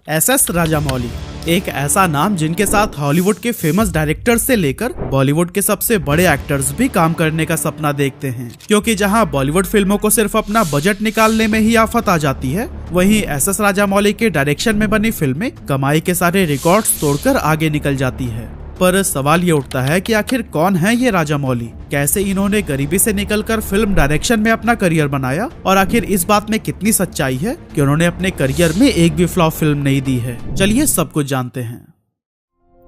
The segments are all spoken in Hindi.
एस राजामौली एक ऐसा नाम जिनके साथ हॉलीवुड के फेमस डायरेक्टर्स से लेकर बॉलीवुड के सबसे बड़े एक्टर्स भी काम करने का सपना देखते हैं, क्योंकि जहां बॉलीवुड फिल्मों को सिर्फ अपना बजट निकालने में ही आफत आ जाती है, वहीं एस राजामौली के डायरेक्शन में बनी फिल्में कमाई के सारे रिकॉर्ड्स तोड़कर आगे निकल जाती है। पर सवाल ये उठता है कि आखिर कौन है ये राजामौली, कैसे इन्होंने गरीबी से निकलकर फिल्म डायरेक्शन में अपना करियर बनाया, और आखिर इस बात में कितनी सच्चाई है कि उन्होंने अपने करियर में एक भी फ्लॉप फिल्म नहीं दी है। चलिए सब कुछ जानते हैं।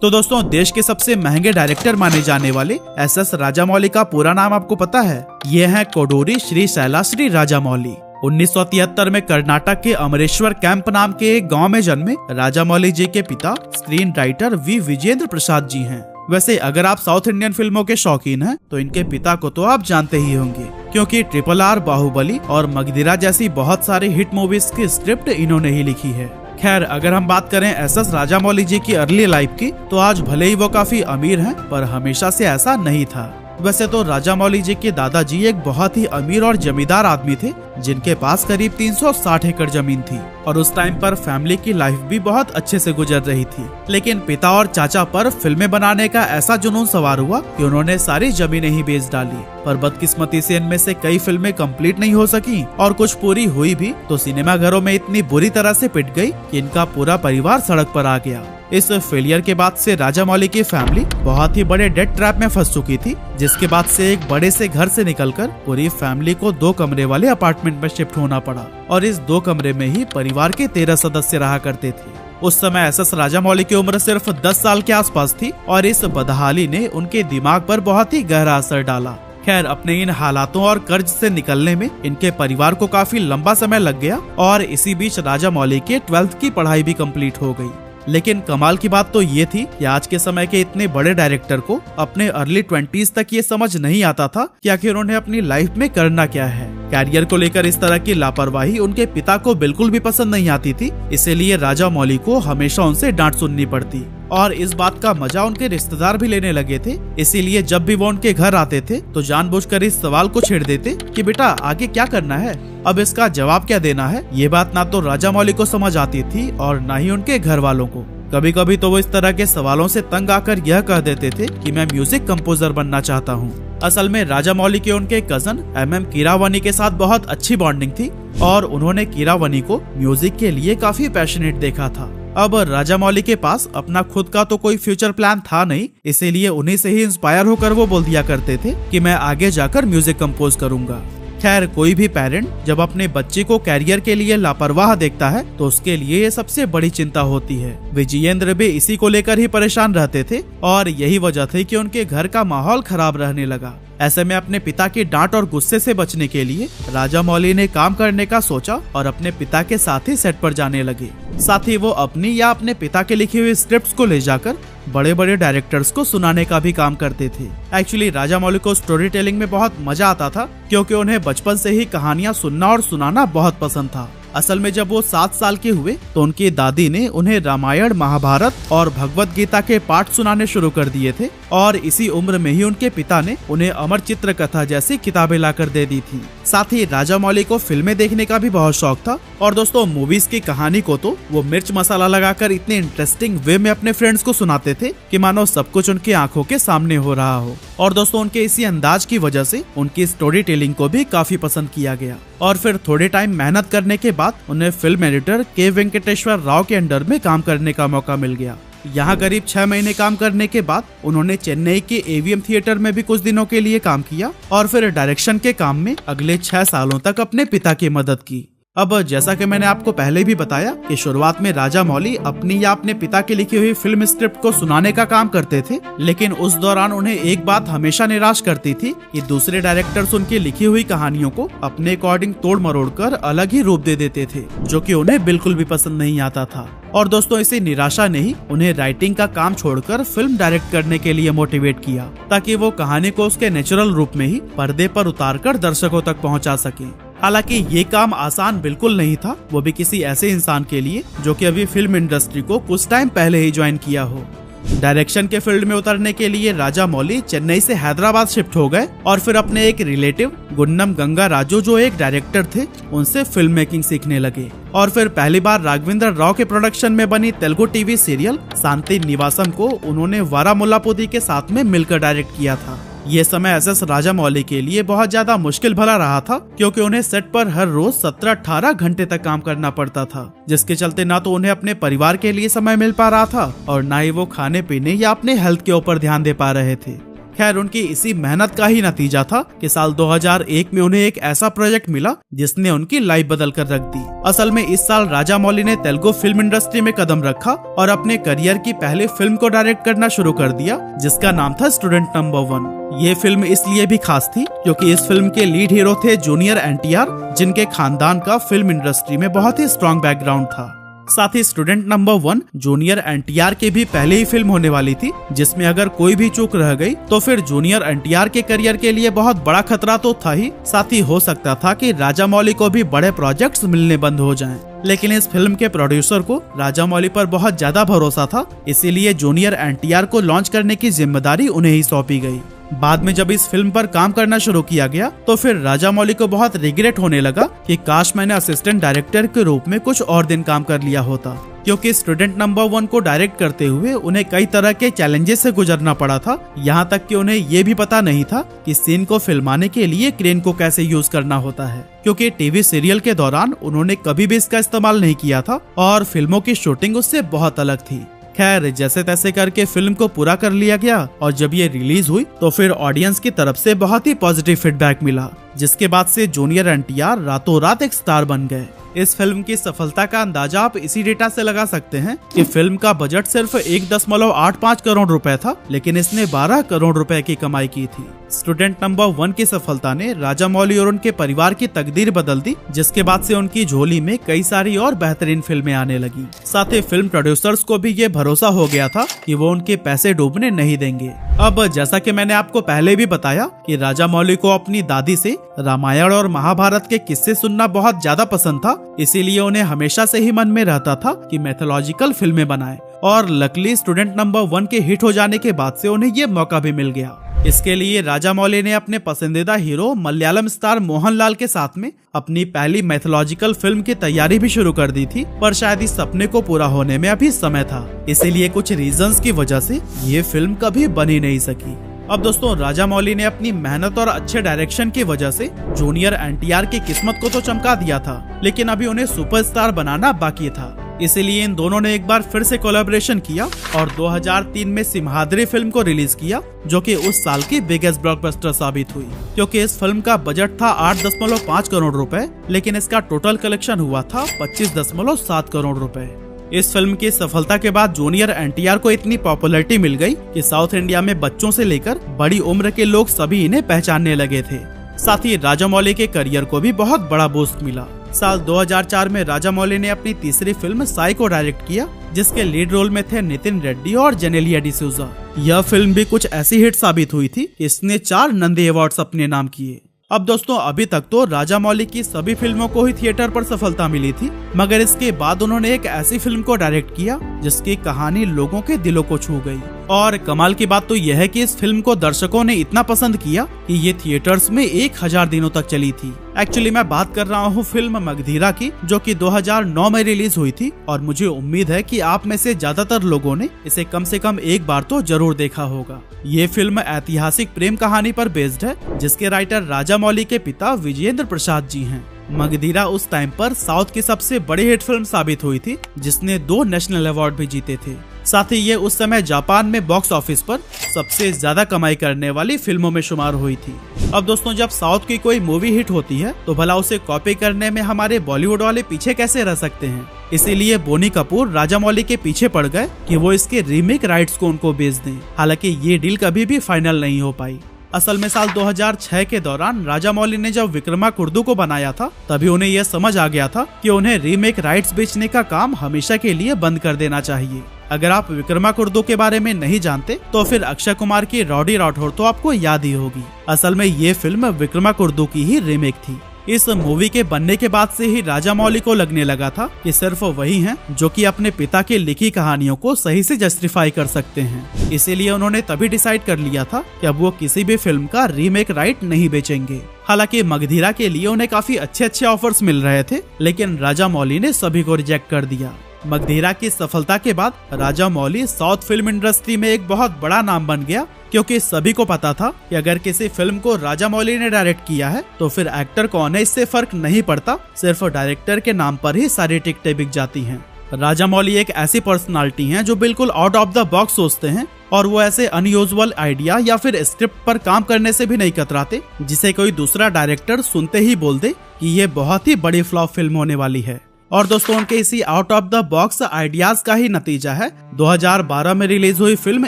तो दोस्तों, देश के सबसे महंगे डायरेक्टर माने जाने वाले एस राजामौली का पूरा नाम आपको पता है? ये है कोडूरी श्री शैलाश्री राजामौली। 1973 में कर्नाटक के अमरेश्वर कैंप नाम के एक गांव में जन्मे राजामौली जी के पिता screen writer we Vijendra Prasad ji हैं। वैसे अगर आप साउथ इंडियन फिल्मों के शौकीन हैं, तो इनके पिता को तो आप जानते ही होंगे, क्योंकि RRR, बाहुबली और मगधीरा जैसी बहुत सारी हिट मूवीज की स्क्रिप्ट इन्होंने ही लिखी है। खैर, अगर हम बात करें एस राजामौली जी की अर्ली लाइफ की, तो आज भले ही वो काफी अमीर हैं, पर हमेशा से ऐसा नहीं था। वैसे तो राजामौली जी के दादाजी एक बहुत ही अमीर और जमींदार आदमी थे, जिनके पास करीब 360 एकड़ जमीन थी, और उस टाइम पर फैमिली की लाइफ भी बहुत अच्छे से गुजर रही थी। लेकिन पिता और चाचा पर फिल्में बनाने का ऐसा जुनून सवार हुआ कि उन्होंने सारी जमीनें ही बेच डाली। पर बदकिस्मती से इनमें से कई फिल्में कंप्लीट नहीं हो सकी, और कुछ पूरी हुई भी तो सिनेमा घरों में इतनी बुरी तरह से पिट गई कि इनका पूरा परिवार सड़क पर आ गया। इस फेलियर के बाद से राजामौली की फैमिली बहुत ही बड़े डेट ट्रैप में फंस चुकी थी, जिसके बाद से एक बड़े से घर से निकलकर पूरी फैमिली को 2 कमरे वाले अपार्टमेंट में शिफ्ट होना पड़ा, और इस 2 कमरे में ही परिवार के 13 सदस्य रहा करते थे। उस समय एस राजामौली की उम्र सिर्फ 10 साल के आसपास थी, और इस बदहाली ने उनके दिमाग पर बहुत ही गहरा असर डाला। खैर, अपने इन हालातों और कर्ज से निकलने में इनके परिवार को काफी लंबा समय लग गया, और इसी बीच राजामौली के 12th की पढ़ाई भी कंप्लीट हो गई। लेकिन कमाल की बात तो ये थी कि आज के समय के इतने बड़े डायरेक्टर को अपने अर्ली 20s तक ये समझ नहीं आता था कि आखिर उन्हें अपनी लाइफ में करना क्या है। कैरियर को लेकर इस तरह की लापरवाही उनके पिता को बिल्कुल भी पसंद नहीं आती थी, इसीलिए राजामौली को हमेशा उनसे डांट सुननी पड़ती, और इस बात का मजा उनके रिश्तेदार भी लेने लगे थे। इसीलिए जब भी वो उनके घर आते थे तो जानबूझकर इस सवाल को छेड़ देते कि बेटा आगे क्या करना है, अब इसका जवाब क्या देना है। ये बात ना तो राजामौली को समझ आती थी और ना ही उनके घर वालों को। कभी कभी तो वो इस तरह के सवालों से तंग आकर यह कह देते थे कि मैं म्यूजिक कंपोजर बनना चाहता हूँ। असल में राजामौली के उनके कजन MM कीरावानी के साथ बहुत अच्छी बॉन्डिंग थी, और उन्होंने कीरावानी को म्यूजिक के लिए काफी पैशनेट देखा था। अब राजामौली के पास अपना खुद का तो कोई फ्यूचर प्लान था नहीं, इसीलिए उन्हीं से ही इंस्पायर होकर वो बोल दिया करते थे कि मैं आगे जाकर म्यूजिक कंपोज करूंगा। खैर, कोई भी पेरेंट जब अपने बच्चे को कैरियर के लिए लापरवाह देखता है तो उसके लिए ये सबसे बड़ी चिंता होती है। विजयेंद्र भी इसी को लेकर ही परेशान रहते थे, और यही वजह थी कि उनके घर का माहौल खराब रहने लगा। ऐसे में अपने पिता की डांट और गुस्से से बचने के लिए राजामौली ने काम करने का सोचा और अपने पिता के साथ ही सेट पर जाने लगे। साथ ही वो अपनी या अपने पिता के लिखी हुई स्क्रिप्ट्स को ले जाकर बड़े बड़े डायरेक्टर्स को सुनाने का भी काम करते थे। एक्चुअली राजामौली को स्टोरी टेलिंग में बहुत मजा आता था, क्योंकि उन्हें बचपन से ही कहानियां सुनना और सुनाना बहुत पसंद था। असल में जब वो 7 साल के हुए तो उनकी दादी ने उन्हें रामायण, महाभारत और भगवत गीता के पाठ सुनाने शुरू कर दिए थे, और इसी उम्र में ही उनके पिता ने उन्हें अमर चित्र कथा जैसी किताबें लाकर दे दी थी। साथ ही राजामौली को फिल्में देखने का भी बहुत शौक था, और दोस्तों मूवीज की कहानी को तो वो मिर्च मसाला लगाकर इतने इंटरेस्टिंग वे में अपने फ्रेंड्स को सुनाते थे कि मानो सब कुछ उनकी आंखों के सामने हो रहा हो। और दोस्तों उनके इसी अंदाज की वजह से उनकी स्टोरी टेलिंग को भी काफी पसंद किया गया, और फिर थोड़े टाइम मेहनत करने के बाद उन्हें फिल्म एडिटर के वेंकटेश्वर राव के अंडर में काम करने का मौका मिल गया। यहाँ करीब 6 महीने काम करने के बाद उन्होंने चेन्नई के AVM थिएटर में भी कुछ दिनों के लिए काम किया, और फिर डायरेक्शन के काम में अगले 6 सालों तक अपने पिता की मदद की। अब जैसा कि मैंने आपको पहले भी बताया कि शुरुआत में राजामौली अपनी या अपने पिता की लिखी हुई फिल्म स्क्रिप्ट को सुनाने का काम करते थे, लेकिन उस दौरान उन्हें एक बात हमेशा निराश करती थी कि दूसरे डायरेक्टर्स उनकी लिखी हुई कहानियों को अपने अकॉर्डिंग तोड़ मरोड़ कर अलग ही रूप दे देते थे, जो कि उन्हें बिल्कुल भी पसंद नहीं आता था। और दोस्तों इसी निराशा ने ही उन्हें राइटिंग का काम छोड़कर फिल्म डायरेक्ट करने के लिए मोटिवेट किया, ताकि वो कहानी को उसके नेचुरल रूप में ही पर्दे पर उतारकर दर्शकों तक पहुंचा सके। हालांकि ये काम आसान बिल्कुल नहीं था, वो भी किसी ऐसे इंसान के लिए जो कि अभी फिल्म इंडस्ट्री को कुछ टाइम पहले ही ज्वाइन किया हो। डायरेक्शन के फील्ड में उतरने के लिए राजा मौली चेन्नई से हैदराबाद शिफ्ट हो गए और फिर अपने एक रिलेटिव गुन्नम गंगा राजू जो एक डायरेक्टर थे उनसे फिल्म मेकिंग सीखने लगे। और फिर पहली बार राघवेंद्र राव के प्रोडक्शन में बनी तेलुगु टीवी सीरियल शांति निवासम को उन्होंने वारामुल्लापुदी के साथ में मिलकर डायरेक्ट किया था। ये समय एसएस राजामौली के लिए बहुत ज्यादा मुश्किल भरा रहा था, क्योंकि उन्हें सेट पर हर रोज 17-18 घंटे तक काम करना पड़ता था, जिसके चलते ना तो उन्हें अपने परिवार के लिए समय मिल पा रहा था और ना ही वो खाने पीने या अपने हेल्थ के ऊपर ध्यान दे पा रहे थे। खैर, उनकी इसी मेहनत का ही नतीजा था कि साल 2001 में उन्हें एक ऐसा प्रोजेक्ट मिला जिसने उनकी लाइफ बदल कर रख दी। असल में इस साल राजामौली ने तेलुगु फिल्म इंडस्ट्री में कदम रखा और अपने करियर की पहली फिल्म को डायरेक्ट करना शुरू कर दिया, जिसका नाम था स्टूडेंट नंबर 1। ये फिल्म इसलिए भी खास थी क्योंकि इस फिल्म के लीड हीरो थे जूनियर एनटीआर, जिनके खानदान का फिल्म इंडस्ट्री में बहुत ही स्ट्रॉन्ग बैकग्राउंड था। साथ ही स्टूडेंट नंबर 1 जूनियर एनटीआर की भी पहले ही फिल्म होने वाली थी, जिसमें अगर कोई भी चूक रह गई तो फिर जूनियर एनटीआर के करियर के लिए बहुत बड़ा खतरा तो था ही, साथ ही हो सकता था कि राजामौली को भी बड़े प्रोजेक्ट्स मिलने बंद हो जाएं। लेकिन इस फिल्म के प्रोड्यूसर को राजामौली पर बहुत ज्यादा भरोसा था, इसीलिए जूनियर एनटीआर को लॉन्च करने की जिम्मेदारी उन्हें ही सौंपी गई। बाद में जब इस फिल्म पर काम करना शुरू किया गया तो फिर राजामौली को बहुत रिग्रेट होने लगा कि काश मैंने असिस्टेंट डायरेक्टर के रूप में कुछ और दिन काम कर लिया होता, क्योंकि स्टूडेंट नंबर 1 को डायरेक्ट करते हुए उन्हें कई तरह के चैलेंजेस से गुजरना पड़ा था। यहाँ तक कि उन्हें ये भी पता नहीं था कि सीन को फिल्माने के लिए क्रेन को कैसे यूज करना होता है, क्योंकि टीवी सीरियल के दौरान उन्होंने कभी भी इसका इस्तेमाल नहीं किया था और फिल्मों की शूटिंग उससे बहुत अलग थी। खैर, जैसे तैसे करके फिल्म को पूरा कर लिया गया और जब ये रिलीज हुई तो फिर ऑडियंस की तरफ से बहुत ही पॉजिटिव फीडबैक मिला, जिसके बाद से जूनियर एनटीआर रातों रात एक स्टार बन गए। इस फिल्म की सफलता का अंदाजा आप इसी डेटा से लगा सकते हैं कि फिल्म का बजट सिर्फ 1.85 करोड़ रुपए था, लेकिन इसने 12 करोड़ रुपए की कमाई की थी। स्टूडेंट नंबर 1 की सफलता ने राजामौली और उनके परिवार की तकदीर बदल दी, जिसके बाद से उनकी झोली में कई सारी और बेहतरीन फिल्में आने लगी। साथ ही फिल्म प्रोड्यूसर्स को भी ये भरोसा हो गया था कि वो उनके पैसे डूबने नहीं देंगे। अब जैसा कि मैंने आपको पहले भी बताया कि राजामौली को अपनी दादी से रामायण और महाभारत के किस्से सुनना बहुत ज्यादा पसंद था, इसीलिए उन्हें हमेशा से ही मन में रहता था कि मैथोलॉजिकल फिल्में बनाएं, और लकीली स्टूडेंट नंबर 1 के हिट हो जाने के बाद से उन्हें ये मौका भी मिल गया। इसके लिए राजामौली ने अपने पसंदीदा हीरो मलयालम स्टार मोहनलाल के साथ में अपनी पहली मैथोलॉजिकल फिल्म की तैयारी भी शुरू कर दी थी, पर शायद इस सपने को पूरा होने में अभी समय था, इसीलिए कुछ रीजंस की वजह से ये फिल्म कभी बन ही नहीं सकी। अब दोस्तों, राजामौली ने अपनी मेहनत और अच्छे डायरेक्शन की वजह से जूनियर एनटीआर की किस्मत को तो चमका दिया था, लेकिन अभी उन्हें सुपरस्टार बनाना बाकी था। इसीलिए इन दोनों ने एक बार फिर से कोलैबोरेशन किया और 2003 में सिम्हाद्री फिल्म को रिलीज किया, जो कि उस साल की बिगेस्ट ब्लॉकबस्टर साबित हुई, क्योंकि इस फिल्म का बजट था 8.5 करोड़ रुपए, लेकिन इसका टोटल कलेक्शन हुआ था 25.7 करोड़ रुपए। इस फिल्म की सफलता के बाद जूनियर एनटीआर को इतनी पॉपुलैरिटी मिल गई कि साउथ इंडिया में बच्चों से लेकर बड़ी उम्र के लोग सभी इन्हें पहचानने लगे थे। साथ ही राजामौली के करियर को भी बहुत बड़ा बूस्ट मिला। साल 2004 में राजामौली ने अपनी तीसरी फिल्म साई को डायरेक्ट किया, जिसके लीड रोल में थे नितिन रेड्डी और जेनेलिया डिसूजा। यह फिल्म भी कुछ ऐसी हिट साबित हुई थी कि इसने 4 नंदी अवार्ड्स अपने नाम किए। अब दोस्तों, अभी तक तो राजामौली की सभी फिल्मों को ही थिएटर पर सफलता मिली थी, मगर इसके बाद उन्होंने एक ऐसी फिल्म को डायरेक्ट किया जिसकी कहानी लोगों के दिलों को छू गई। और कमाल की बात तो यह है कि इस फिल्म को दर्शकों ने इतना पसंद किया कि ये थिएटर्स में 1000 दिनों तक चली थी। एक्चुअली मैं बात कर रहा हूँ फिल्म मगधीरा की, जो कि 2009 में रिलीज हुई थी, और मुझे उम्मीद है कि आप में से ज्यादातर लोगों ने इसे कम से कम एक बार तो जरूर देखा होगा। ये फिल्म ऐतिहासिक प्रेम कहानी पर बेस्ड है, जिसके राइटर राजामौली के पिता विजेंद्र प्रसाद जी हैं। मगधीरा उस टाइम पर साउथ की सबसे बड़ी हिट फिल्म साबित हुई थी, जिसने 2 नेशनल अवार्ड भी जीते थे। साथ ही ये उस समय जापान में बॉक्स ऑफिस पर सबसे ज्यादा कमाई करने वाली फिल्मों में शुमार हुई थी। अब दोस्तों, जब साउथ की कोई मूवी हिट होती है तो भला उसे कॉपी करने में हमारे बॉलीवुड वाले पीछे कैसे रह सकते हैं। इसीलिए बोनी कपूर राजामौली के पीछे पड़ गए कि वो इसके रीमेक राइट्स को उनको बेच दें। हालांकि ये डील कभी भी फाइनल नहीं हो पाई। असल में साल 2006 के दौरान राजामौली ने जब विक्रमाकुर्दु को बनाया था, तभी उन्हें यह समझ आ गया था कि उन्हें रीमेक राइट्स बेचने का काम हमेशा के लिए बंद कर देना चाहिए। अगर आप विक्रमाकुर्दु के बारे में नहीं जानते तो फिर अक्षय कुमार की रॉडी राठौर तो आपको याद ही होगी। असल में ये फिल्म विक्रमाकुर्दु की ही रीमेक थी। इस मूवी के बनने के बाद से ही राजामौली को लगने लगा था कि सिर्फ वही हैं जो कि अपने पिता की लिखी कहानियों को सही से जस्टिफाई कर सकते हैं। इसीलिए उन्होंने तभी डिसाइड कर लिया था कि अब वो किसी भी फिल्म का रीमेक राइट नहीं बेचेंगे। हालांकि मगधीरा के लिए उन्हें काफी अच्छे ऑफर्स मिल रहे थे, लेकिन राजामौली ने सभी को रिजेक्ट कर दिया। मगधीरा की सफलता के बाद राजामौली साउथ फिल्म इंडस्ट्री में एक बहुत बड़ा नाम बन गया, क्योंकि सभी को पता था कि अगर किसी फिल्म को राजामौली ने डायरेक्ट किया है तो फिर एक्टर कौन है इससे फर्क नहीं पड़ता, सिर्फ डायरेक्टर के नाम पर ही सारी टिकटें बिक जाती हैं। राजामौली एक ऐसी पर्सनालिटी हैं जो बिल्कुल आउट ऑफ द बॉक्स सोचते हैं और वो ऐसे अनयूजुअल आइडिया या फिर स्क्रिप्ट पर काम करने से भी नहीं कतराते जिसे कोई दूसरा डायरेक्टर सुनते ही बोल दे कि ये बहुत ही बड़ी फ्लॉप फिल्म होने वाली है। और दोस्तों, उनके इसी out of the box ideas का ही नतीजा है 2012 में रिलीज हुई फिल्म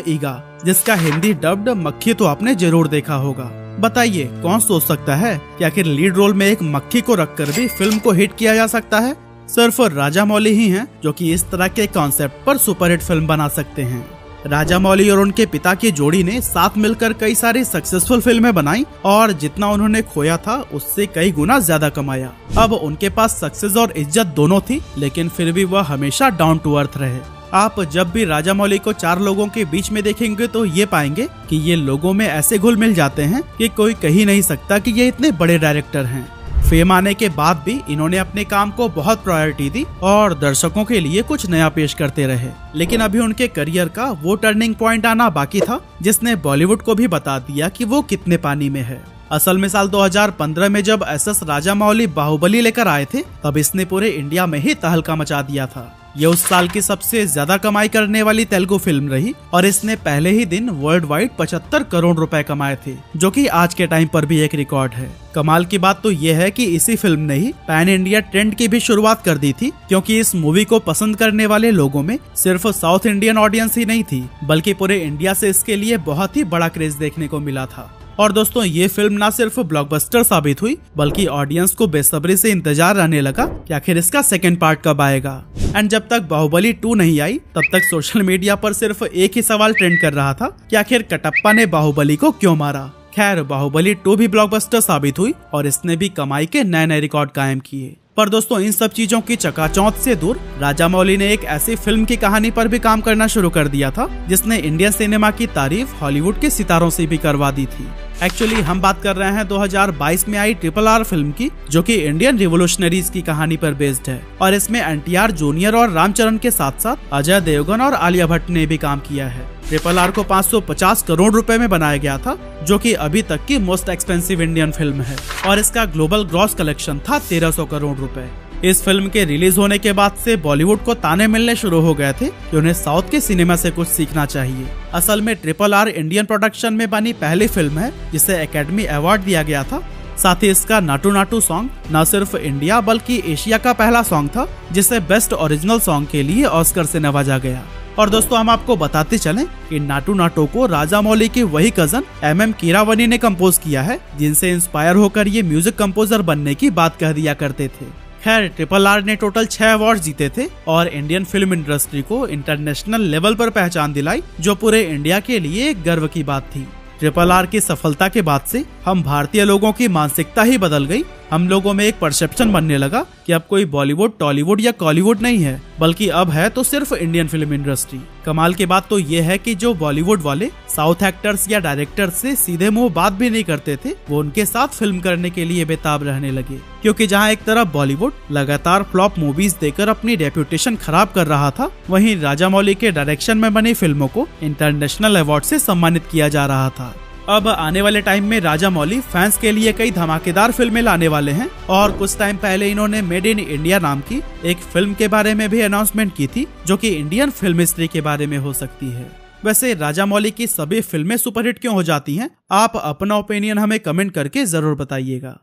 ईगा, जिसका हिंदी डब्ड मक्खी तो आपने जरूर देखा होगा। बताइए कौन सोच सकता है कि आखिर लीड रोल में एक मक्खी को रखकर भी फिल्म को हिट किया जा सकता है। सिर्फ राजामौली ही हैं जो कि इस तरह के कॉन्सेप्ट पर सुपरहिट फिल्म बना सकते हैं। राजामौली और उनके पिता की जोड़ी ने साथ मिलकर कई सारी सक्सेसफुल फिल्में बनाई और जितना उन्होंने खोया था उससे कई गुना ज्यादा कमाया। अब उनके पास सक्सेस और इज्जत दोनों थी, लेकिन फिर भी वह हमेशा डाउन टू अर्थ रहे। आप जब भी राजामौली को चार लोगों के बीच में देखेंगे तो ये पाएंगे कि ये लोगों में ऐसे घुल मिल जाते हैं कि कोई कह ही नहीं सकता कि ये इतने बड़े डायरेक्टर हैं। फेम आने के बाद भी इन्होंने अपने काम को बहुत प्रायोरिटी दी और दर्शकों के लिए कुछ नया पेश करते रहे। लेकिन अभी उनके करियर का वो टर्निंग पॉइंट आना बाकी था जिसने बॉलीवुड को भी बता दिया कि वो कितने पानी में है। असल में साल 2015 में जब एसएस राजामौली बाहुबली लेकर आए थे तब इसने पूरे इंडिया में ही तहलका मचा दिया था। ये उस साल की सबसे ज्यादा कमाई करने वाली तेलुगु फिल्म रही और इसने पहले ही दिन वर्ल्ड वाइड 75 करोड़ रुपए कमाए थे, जो कि आज के टाइम पर भी एक रिकॉर्ड है। कमाल की बात तो ये है कि इसी फिल्म ने ही पैन इंडिया ट्रेंड की भी शुरुआत कर दी थी, क्योंकि इस मूवी को पसंद करने वाले लोगों में सिर्फ साउथ इंडियन ऑडियंस ही नहीं थी, बल्कि पूरे इंडिया से इसके लिए बहुत ही बड़ा क्रेज देखने को मिला था। और दोस्तों, ये फिल्म ना सिर्फ ब्लॉकबस्टर साबित हुई बल्कि ऑडियंस को बेसब्री से इंतजार रहने लगा कि आखिर इसका सेकंड पार्ट कब आएगा। एंड जब तक बाहुबली 2 नहीं आई तब तक सोशल मीडिया पर सिर्फ एक ही सवाल ट्रेंड कर रहा था कि आखिर कटप्पा ने बाहुबली को क्यों मारा। खैर, बाहुबली 2 भी ब्लॉकबस्टर साबित हुई और इसने भी कमाई के नए रिकॉर्ड कायम किए। पर दोस्तों, इन सब चीजों की चकाचौंध से दूर राजामौली ने एक ऐसी फिल्म की कहानी पर भी काम करना शुरू कर दिया था जिसने इंडियन सिनेमा की तारीफ हॉलीवुड के सितारों से भी करवा दी थी। एक्चुअली हम बात कर रहे हैं 2022 में आई RRR फिल्म की, जो कि इंडियन रिवोल्यूशनरीज की कहानी पर बेस्ड है और इसमें NTR जूनियर और रामचरण के साथ साथ अजय देवगन और आलिया भट्ट ने भी काम किया है। RRR को 550 करोड़ रुपए में बनाया गया था, जो कि अभी तक की मोस्ट एक्सपेंसिव इंडियन फिल्म है और इसका ग्लोबल ग्रॉस कलेक्शन था 1300 करोड़ रुपए। इस फिल्म के रिलीज होने के बाद से बॉलीवुड को ताने मिलने शुरू हो गए थे कि उन्हें साउथ के सिनेमा से कुछ सीखना चाहिए। असल में RRR इंडियन प्रोडक्शन में बनी पहली फिल्म है जिसे एकेडमी अवार्ड दिया गया था। साथ ही इसका नाटू नाटू सॉन्ग न सिर्फ इंडिया बल्कि एशिया का पहला सॉन्ग था जिसे बेस्ट ओरिजिनल सॉन्ग के लिए ऑस्कर से नवाजा गया। और दोस्तों, हम आपको बताते चलें कि नाटू नाटू को राजामौली की वही कजन MM कीरावनी ने कंपोज किया है, जिनसे इंस्पायर होकर ये म्यूजिक कंपोजर बनने की बात कह दिया करते थे। खैर, RRR ने टोटल 6 अवार्ड जीते थे और इंडियन फिल्म इंडस्ट्री को इंटरनेशनल लेवल पर पहचान दिलाई, जो पूरे इंडिया के लिए एक गर्व की बात थी। RRR की सफलता के बाद से हम भारतीय लोगों की मानसिकता ही बदल गई। हम लोगों में एक परसेप्शन बनने लगा कि अब कोई बॉलीवुड, टॉलीवुड या कॉलीवुड नहीं है, बल्कि अब है तो सिर्फ इंडियन फिल्म इंडस्ट्री। कमाल की बात तो ये है कि जो बॉलीवुड वाले साउथ एक्टर्स या डायरेक्टर्स से सीधे मुंह बात भी नहीं करते थे, वो उनके साथ फिल्म करने के लिए बेताब रहने लगे, क्योंकि जहां एक तरफ बॉलीवुड लगातार फ्लॉप मूवीज देकर अपनी रेप्यूटेशन खराब कर रहा था, वहीं राजामौली के डायरेक्शन में बनी फिल्मों को इंटरनेशनल अवार्ड से सम्मानित किया जा रहा था। अब आने वाले टाइम में राजामौली फैंस के लिए कई धमाकेदार फिल्में लाने वाले हैं और कुछ टाइम पहले इन्होंने मेड इन इंडिया नाम की एक फिल्म के बारे में भी अनाउंसमेंट की थी, जो कि इंडियन फिल्म हिस्ट्री के बारे में हो सकती है। वैसे राजामौली की सभी फिल्में सुपरहिट क्यों हो जाती हैं? आप अपना ओपिनियन हमें कमेंट करके जरूर बताइएगा।